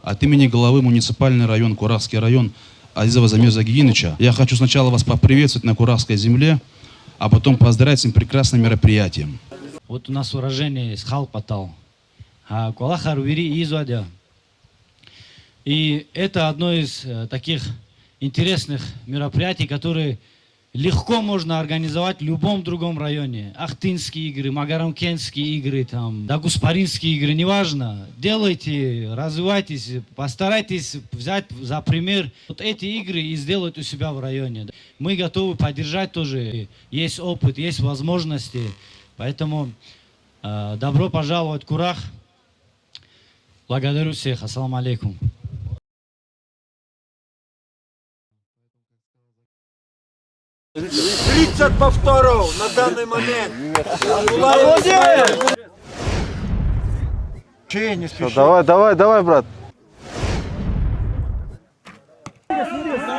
От имени главы муниципальный район, Курахский район Азизова Замира Загидиновича, я хочу сначала вас поприветствовать на Курахской земле, а потом поздравить с этим прекрасным мероприятием. Вот у нас выражение есть «халпатал». И это одно из таких интересных мероприятий, которые легко можно организовать в любом другом районе. Ахтынские игры, Магарамкентские игры, там, Дагуспаринские игры, неважно. Делайте, развивайтесь, постарайтесь взять за пример вот эти игры и сделать у себя в районе. Мы готовы поддержать тоже. Есть опыт, есть возможности. Поэтому добро пожаловать в Курах. Благодарю всех. Ассаламу алейкум. 30 повторов на данный момент. Че, не спеши. Давай, брат. Задержи.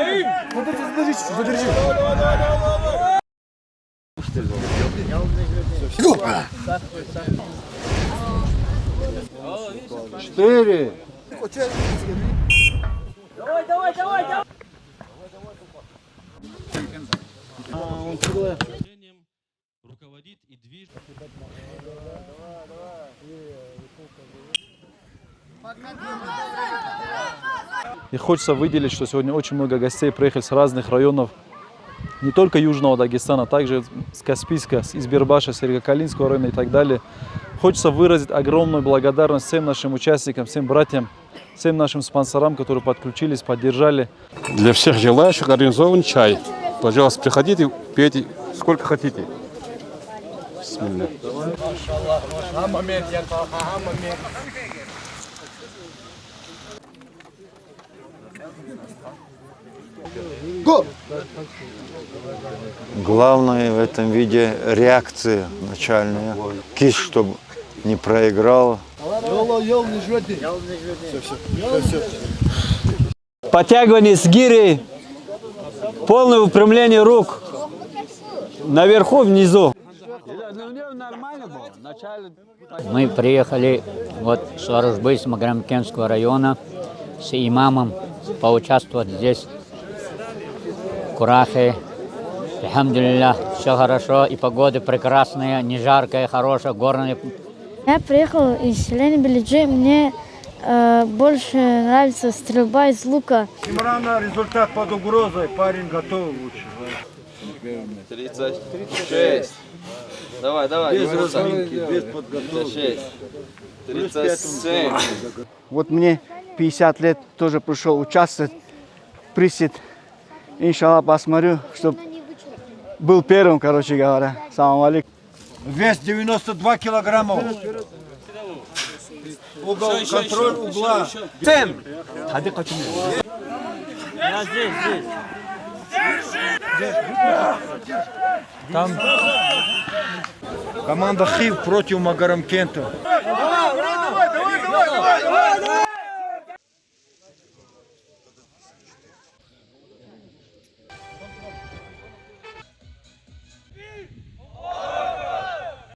4. Давай. Руководит и движет. И хочется выделить, что сегодня очень много гостей приехали с разных районов, не только Южного Дагестана, также с Каспийска, из Бирбаша, Сергокалинского района и так далее. Хочется выразить огромную благодарность всем нашим участникам, всем братьям, всем нашим спонсорам, которые подключились, поддержали. Для всех желающих организован чай. Пожалуйста, приходите, пейте сколько хотите. Бисмилля. Главное в этом виде реакция начальная. Кис, чтобы не проиграл. Подтягивание с гири, полное выпрямление рук. Наверху, внизу. Мы приехали с Ворожбы, с Магарамкентского района, с имамом поучаствовать здесь, в Курахе. Алхамдулилля, все хорошо, и погода прекрасная, не жаркая, хорошая, горная. Я приехал из селения Белиджи, мне больше нравится стрельба из лука. Имрана, результат под угрозой, парень готов лучше. 36. Давай. Без разминки, без подготовки. 37. Вот мне 50 лет тоже пришел участвовать, присед. Иншаллах, посмотрю, чтобы был первым, короче говоря. Салам алейкум. Вес 92 килограмма. Угол, контроль угла. Сэм! Я здесь. Команда Хив против Магарамкента.